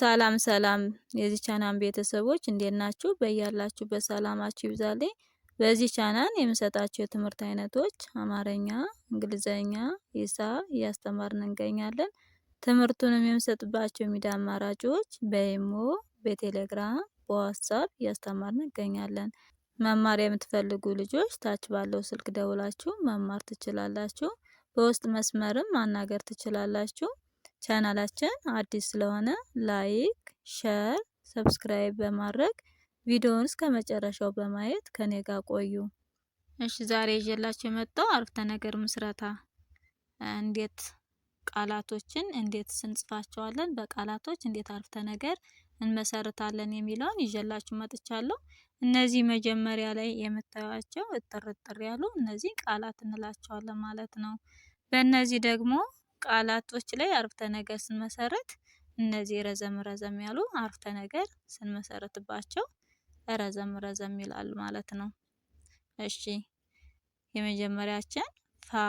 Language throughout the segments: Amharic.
ሰላም ሰላም የዚህ ቻናል ቤተሰቦች እንዴት ናችሁ? በያላችሁበት ሰላማችሁ ይብዛልኝ። በዚህ ቻናል የምሰጣቸው የትምህርት አይነቶች አማርኛ፣ እንግሊዘኛ፣ ሂሳብ እያስተማርን እንገኛለን። ትምህርቱንም የምሰጥባቸው ሚዲያ አማራጮች በኢሞ፣ በቴሌግራም፣ በዋትስአፕ እያስተማርን እንገኛለን። መማር የምትፈልጉ ልጆች ታች ባለው ስልክ ደውላችሁ መማር ትችላላችሁ። በውስጥ መስመርም ማናገር ትችላላችሁ። ቻናላችን አዲስ ስለሆነ ላይክ፣ ሼር፣ ሰብስክራይብ በማድረግ ቪዲዮውን እስከ መጨረሻው በማየት ከኔ ጋር ቆዩ። እሺ ዛሬ ይዤላችሁ የመጣው አረፍተ ነገር ምስረታ እንዴት ቃላቶችን እንዴት እንጽፋቸዋለን፣ በቃላቶች እንዴት አረፍተ ነገር እንመሰርታለን የሚለውን ይዤላችሁ መጥቻለሁ። እነዚህ መጀመሪያ ላይ የምታዩቸው እጥር ያሉ እነዚህ ቃላት እንላቸዋለን ማለት ነው። በእነዚህ ደግሞ ቃላቶች ላይ አረፍተ ነገር ስንመሰርት እነዚህ ረዘም ያሉ አረፍተ ነገር ስንመሰርትባቸው ረዘም ይላል ማለት ነው። እሺ የመጀመሪያችን ፋ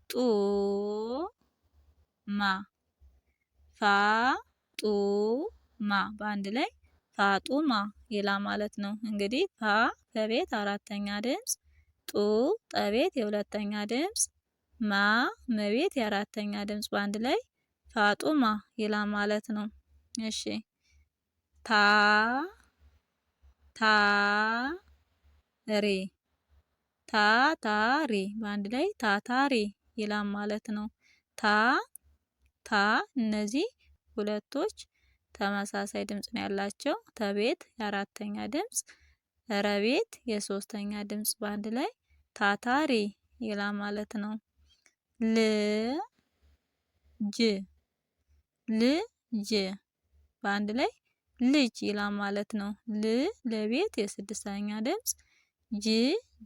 ጡ ማ ፋ ጡ ማ በአንድ ላይ ፋጡማ ይላል ማለት ነው። እንግዲህ ፋ በቤት አራተኛ ድምጽ፣ ጡ ጠቤት የሁለተኛ ድምጽ፣ ማ መቤት የአራተኛ ድምጽ በአንድ ላይ ፋጡማ ይላል ማለት ነው። እሺ ታ ታ ሪ ታታሪ በአንድ ላይ ታታሪ ይላል ማለት ነው። ታ ታ እነዚህ ሁለቶች ተመሳሳይ ድምጽ ነው ያላቸው። ተቤት የአራተኛ ድምጽ፣ ረቤት የሶስተኛ ድምጽ በአንድ ላይ ታታሪ ይላል ማለት ነው። ል ጅ ልጅ በአንድ ላይ ልጅ ይላል ማለት ነው። ል ለቤት የስድስተኛ ድምጽ፣ ጅ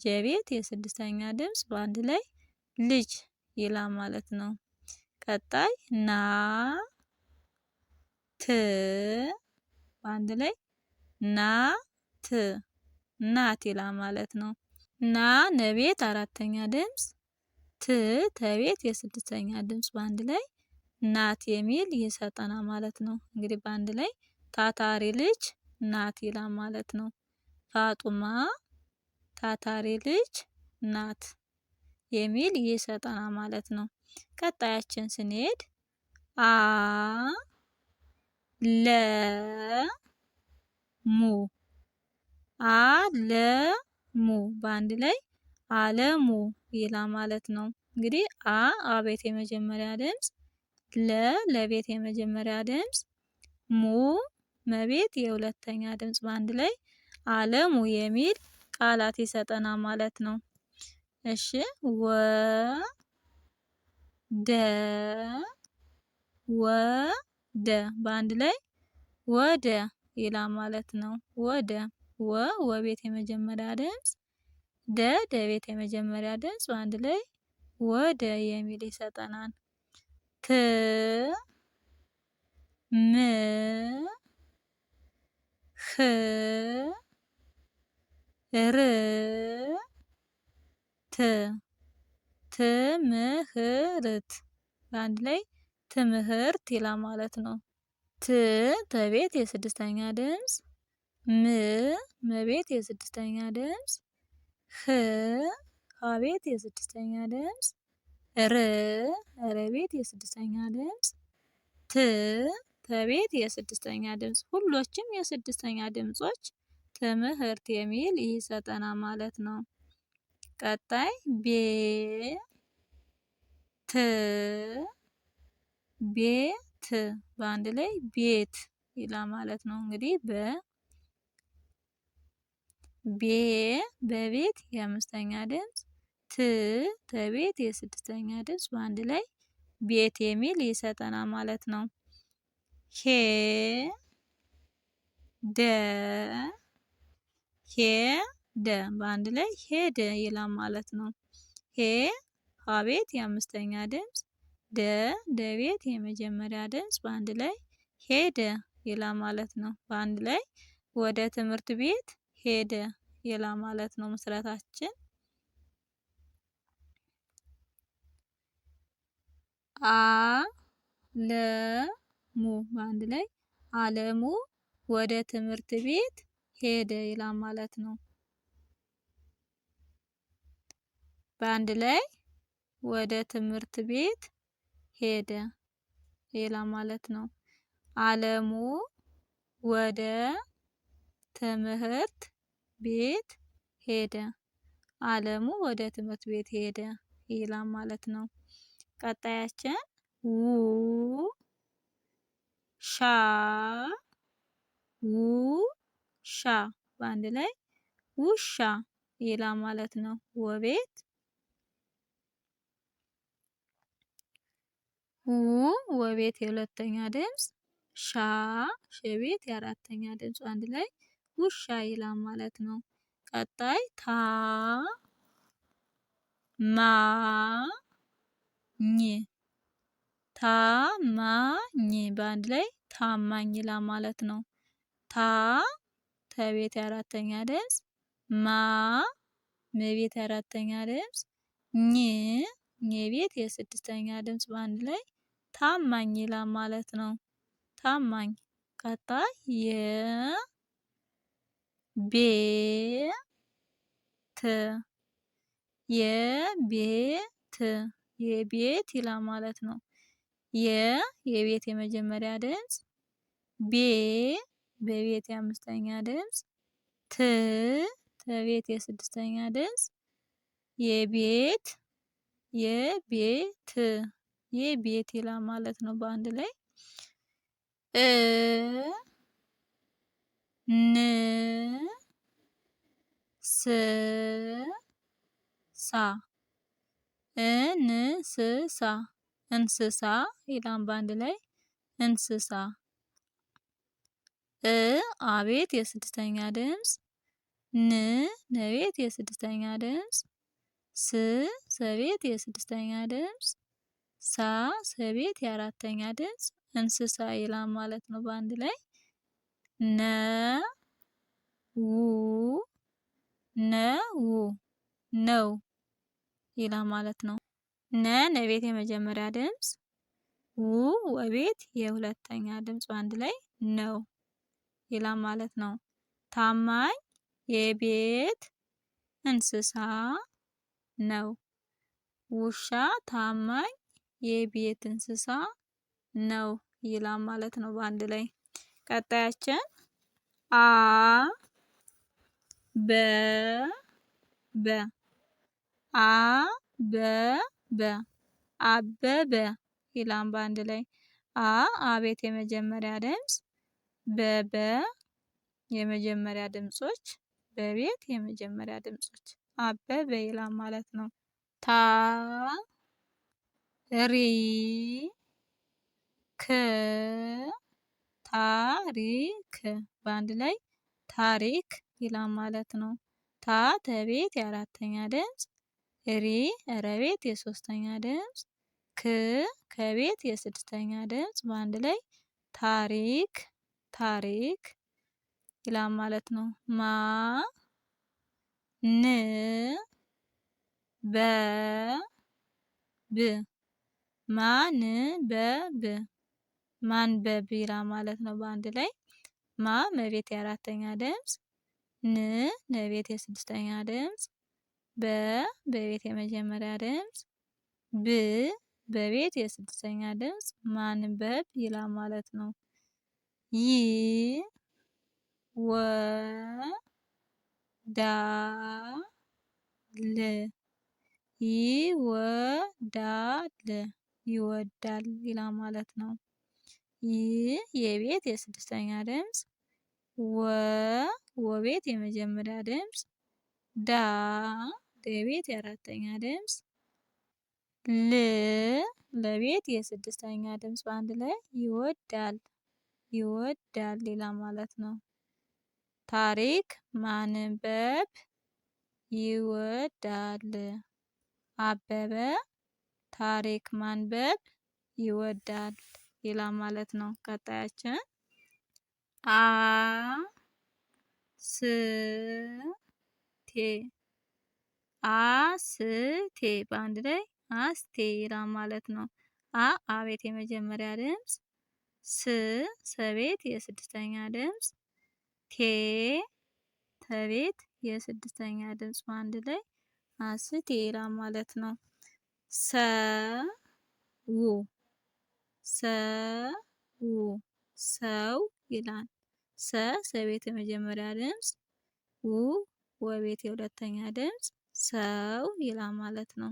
ጀቤት የስድስተኛ ድምጽ በአንድ ላይ ልጅ ይላል ማለት ነው። ቀጣይ ና ት በአንድ ላይ ናት ናት ይላል ማለት ነው። ና ነቤት አራተኛ ድምጽ፣ ት ተቤት የስድስተኛ ድምጽ በአንድ ላይ ናት የሚል ይሰጠናል ማለት ነው። እንግዲህ በአንድ ላይ ታታሪ ልጅ ናት ይላል ማለት ነው። ፋጡማ ታታሪ ልጅ ናት የሚል ይሰጠናል ማለት ነው። ቀጣያችን ስንሄድ አ ለ ሙ አለሙ በአንድ ላይ አለሙ ይላል ማለት ነው። እንግዲህ አቤት የመጀመሪያ ድምጽ፣ ለቤት የመጀመሪያ ድምጽ፣ ሙ መቤት የሁለተኛ ድምጽ በአንድ ላይ አለሙ የሚል ቃላት ይሰጠናል ማለት ነው። እሺ ወደ በአንድ ላይ ወደ ይላል ማለት ነው። ወደ ወቤት የመጀመሪያ ድምጽ፣ ደቤት የመጀመሪያ ድምጽ በአንድ ላይ ወደ የሚል ይሰጠናል። ት ም ህ ር ት ትምህርት በአንድ ላይ ትምህርት ይላል ማለት ነው። ት ተቤት የስድስተኛ ድምጽ፣ ም መቤት የስድስተኛ ድምጽ፣ ህ ሀቤት የስድስተኛ ድምጽ፣ ር ረቤት የስድስተኛ ድምጽ፣ ት ተቤት የስድስተኛ ድምጽ ሁሎችም የስድስተኛ ድምጾች ትምህርት የሚል ይሰጠናል ማለት ነው። ቀጣይ ቤት በአንድ ላይ ቤት ይላል ማለት ነው። እንግዲህ በቤት የአምስተኛ ድምጽ፣ ት ተቤት የስድስተኛ ድምጽ በአንድ ላይ ቤት የሚል ይሰጠናል ማለት ነው። ሄደ በአንድ ላይ ሄደ ይላል ማለት ነው። ሀቤት የአምስተኛ ድምጽ፣ ደቤት የመጀመሪያ ድምጽ በአንድ ላይ ሄደ ይላል ማለት ነው። በአንድ ላይ ወደ ትምህርት ቤት ሄደ ይላል ማለት ነው ምስረታችን። አ ለ ሙ አ ለ ሙ በአንድ ላይ አለሙ። አ ለ ሙ የላም ማለት ነው። ሄ ሀቤት የመጀመሪያ ድምጽ፣ ደ ደቤት የመጀመሪያ ድምጽ በአንድ ላይ ሄደ ይላል ማለት ነው። በአንድ ላይ ወደ ትምህርት ቤት ሄደ ይላል ማለት ነው። በአንድ ላይ ወደ ትምህርት ቤት ሄደ ይላል ማለት ነው። በአንድ ላይ አለሙ ወደ ትምህርት ቤት ሄደ ይላል ማለት ነው። በአንድ ላይ ወደ ትምህርት ቤት ሄደ ይላል ማለት ነው። አለሙ ወደ ትምህርት ቤት ሄደ። አለሙ ወደ ትምህርት ቤት ሄደ ይላል ማለት ነው። ቀጣያችን ውሻ ውሻ በአንድ ላይ ውሻ ይላል ማለት ነው። ወቤት ወቤት የሁለተኛ ድምፅ፣ ሸቤት የአራተኛ ድምፅ አንድ ላይ ውሻ ይላል ማለት ነው። ቀጣይ ታማኝ በአንድ ላይ ታማኝ ይላል ማለት ነው። ተቤት የአራተኛ ድምፅ፣ መቤት የአራተኛ ድምፅ፣ ቤት የስድስተኛ ድምፅ በአንድ ላይ ታማኝ ይላል ማለት ነው። ታማኝ። ቀጣይ የቤት ይላል ማለት ነው። የቤት የመጀመሪያ ድምፅ፣ በቤት የአምስተኛ ድምፅ፣ ተቤት የስድስተኛ ድምፅ፣ የቤት የቤት ይላል ማለት ነው። በአንድ ላይ እንስሳ ይላል በአንድ ላይ እንስሳ። አቤት የስድስተኛ ድምፅ፣ ነቤት የስድስተኛ ድምፅ፣ ሰቤት የስድስተኛ ድምፅ፣ ሰቤት የአራተኛ ድምፅ እንስሳ ይላል ማለት ነው። በአንድ ላይ ነው ይላል ማለት ነው። ነቤት የመጀመሪያ ድምፅ፣ ወቤት የሁለተኛ ድምፅ በአንድ ላይ ነው ይላል ማለት ነው። ታማኝ የቤት እንስሳ ነው። ውሻ ታማኝ የቤት እንስሳ ነው ይላል ማለት ነው። በአንድ ላይ ቀጣያችን አበበ ይላል በአንድ ላይ አቤት የመጀመሪያ ድምፅ፣ በበ የመጀመሪያ ድምጾች፣ በቤት የመጀመሪያ ድምጾች አበበ ይላል ማለት ነው። ታሪክ በአንድ ላይ ታሪክ ይላል ማለት ነው። ተቤት የአራተኛ ድምፅ፣ ረቤት የሶስተኛ ድምፅ፣ ከቤት የስድስተኛ ድምፅ በአንድ ላይ ታሪክ ይላል ማለት ነው። ማንበብ ይላል ማለት ነው። በአንድ ላይ መቤት የአራተኛ ድምፅ፣ ነቤት የስድስተኛ ድምፅ፣ በቤት የመጀመሪያ ድምፅ፣ በቤት የስድስተኛ ድምፅ ማንበብ ይላል ማለት ነው። ይወዳል ይላል ማለት ነው። የቤት የስድስተኛ ድምፅ፣ ወቤት የመጀመሪያ ድምፅ፣ ደቤት የአራተኛ ድምፅ፣ ለቤት የስድስተኛ ድምፅ በአንድ ላይ ይወዳል ይላል ማለት ነው። ታሪክ ማንበብ ይወዳል። አበበ ታሪክ ማንበብ ይወዳል ይላል ማለት ነው። ቀጣያችን አስቴ በአንድ ላይ አስቴ ይላል ማለት ነው። አቤት የመጀመሪያ ድምፅ፣ ሰቤት የስድስተኛ ድምፅ ቴ ተቤት የስድስተኛ ድምፅ በአንድ ላይ አስቴ ይላል ማለት ነው። ሰው ሰው ይላል። ሰቤት የመጀመሪያ ድምፅ ወቤት የሁለተኛ ድምፅ ሰው ይላል ማለት ነው።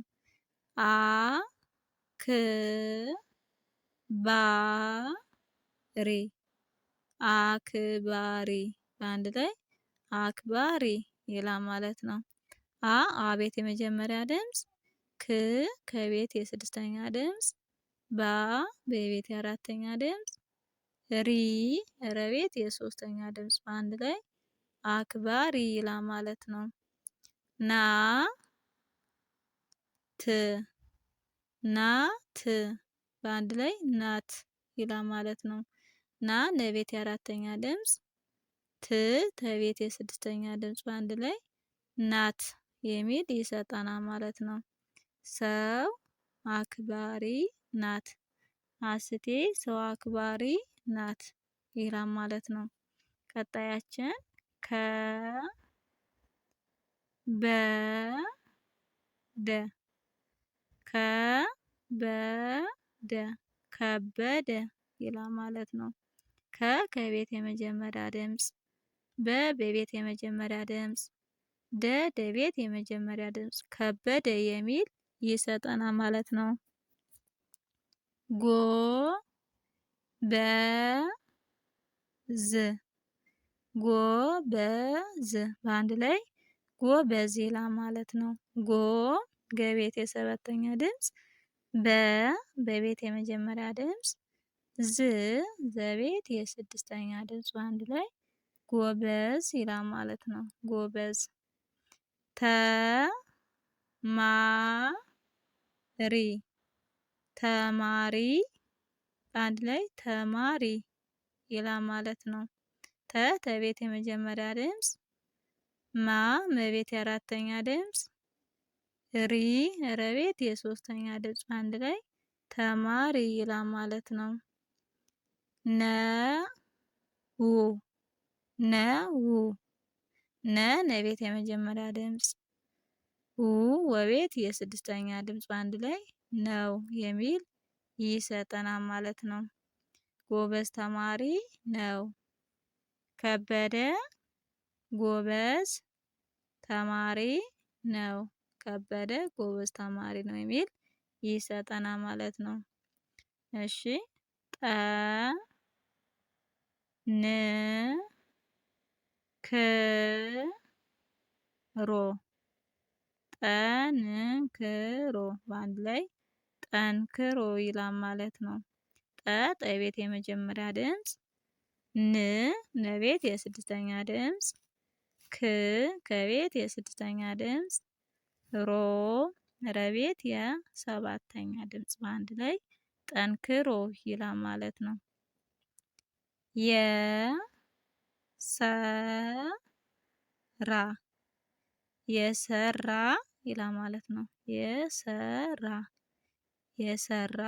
አክባሪ በአንድ ላይ አክባሪ ይላል ማለት ነው። አቤት የመጀመሪያ ድምፅ ከቤት የስድስተኛ ድምፅ በቤት የአራተኛ ድምፅ ረቤት የሶስተኛ ድምፅ በአንድ ላይ አክባሪ ይላል ማለት ነው። ናት በአንድ ላይ ናት ይላል ማለት ነው። ነቤት የአራተኛ ድምፅ ተቤት የስድስተኛ ድምፅ በአንድ ላይ ናት የሚል ይሰጠናል ማለት ነው። ሰው አክባሪ ናት። አስቴ ሰው አክባሪ ናት ይላል ማለት ነው። ቀጣያችን ከበደ ይላል ማለት ነው። ከቤት የመጀመሪያ ድምፅ በቤት የመጀመሪያ ድምፅ ደቤት የመጀመሪያ ድምፅ ከበደ የሚል ይሰጠናል ማለት ነው። ጎበዝ በአንድ ላይ ጎበዝ ይላል ማለት ነው። ገቤት የሰባተኛ ድምፅ በቤት የመጀመሪያ ድምፅ ዘቤት የስድስተኛ ድምፅ በአንድ ላይ ጎበዝ ይላል ማለት ነው። ጎበዝ ተማሪ በአንድ ላይ ተማሪ ይላል ማለት ነው። ተቤት የመጀመሪያ ድምፅ መቤት የአራተኛ ድምፅ ረቤት የሶስተኛ ድምፅ አንድ ላይ ተማሪ ይላል ማለት ነው። ነቤት የመጀመሪያ ድምፅ ወቤት የስድስተኛ ድምፅ አንድ ላይ ነው የሚል ይሰጠናል ማለት ነው። ጎበዝ ተማሪ ነው። ከበደ ጎበዝ ተማሪ ነው። ከበደ ጎበዝ ተማሪ ነው የሚል ይሰጠናል ማለት ነው። እሺ ጠንክሮ በአንድ ላይ ጠንክሮ ይላል ማለት ነው። ጠቤት የመጀመሪያ ድምፅ ነቤት የስድስተኛ ድምፅ ከቤት የስድስተኛ ድምፅ ረቤት የሰባተኛ ድምፅ በአንድ ላይ ጠንክሮ ይላል ማለት ነው። የሰራ ይላል ማለት ነው። የሰራ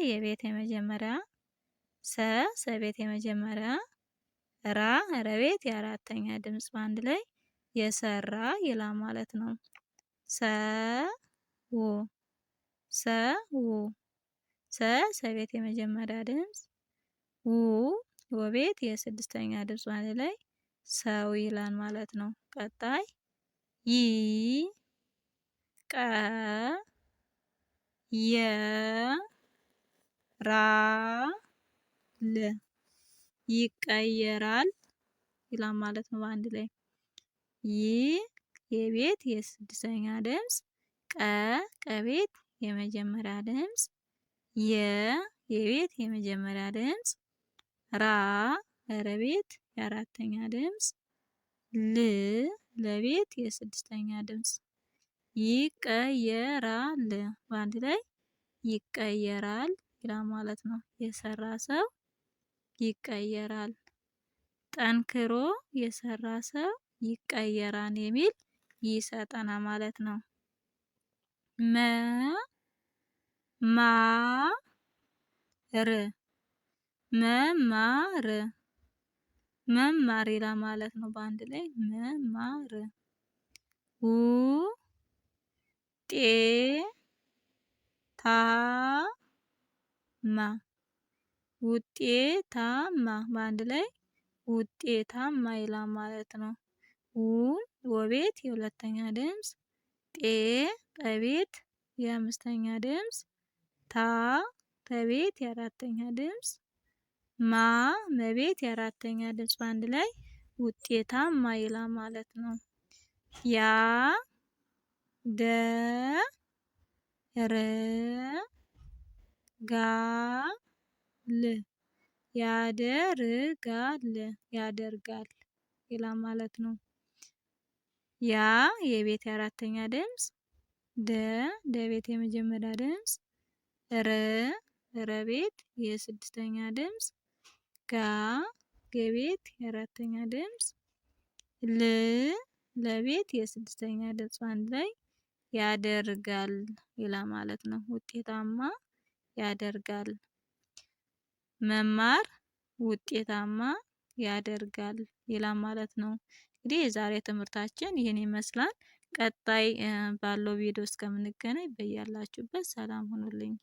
የቤት የመጀመሪያ ሰቤት የመጀመሪያ ረቤት የአራተኛ ድምፅ በአንድ ላይ የሰራ ይላል ማለት ነው። ሰቤት የመጀመሪያ ድምፅ ወቤት የስድስተኛ ድምፅ አንድ ላይ ሰው ይላል ማለት ነው። ቀጣይ ይቀየራል ይላል ማለት ነው። በአንድ ላይ የቤት የስድስተኛ ድምፅ ቀቤት የመጀመሪያ ድምፅ የቤት የመጀመሪያ ድምፅ ረቤት የአራተኛ ድምፅ ለቤት የስድስተኛ ድምፅ ይቀየራል በአንድ ላይ ይቀየራል ይላል ማለት ነው። የሰራ ሰው ይቀየራል። ጠንክሮ የሰራ ሰው ይቀየራል የሚል ይሰጠናል ማለት ነው። ር መማር መማር ይላል ማለት ነው። በአንድ ላይ መማር። ውጤታማ ውጤታማ በአንድ ላይ ውጤታማ ይላል ማለት ነው። ወቤት የሁለተኛ ድምፅ፣ ጠቤት የአምስተኛ ድምፅ፣ ተቤት የአራተኛ ድምፅ፣ መቤት የአራተኛ ድምፅ በአንድ ላይ ውጤታማ ይላል ማለት ነው። ያደርጋል ይላል ማለት ነው። ያ የቤት የአራተኛ ድምፅ፣ ደቤት የመጀመሪያ ድምፅ፣ ረቤት የስድስተኛ ድምፅ፣ ገቤት የአራተኛ ድምፅ፣ ለቤት የስድስተኛ ድምፅ አንድ ላይ ያደርጋል ይላል ማለት ነው። ውጤታማ ያደርጋል። መማር ውጤታማ ያደርጋል ይላል ማለት ነው። እንግዲህ የዛሬ ትምህርታችን ይህን ይመስላል። ቀጣይ ባለው ቪዲዮ እስከምንገናኝ በያላችሁበት ሰላም ሁኑልኝ።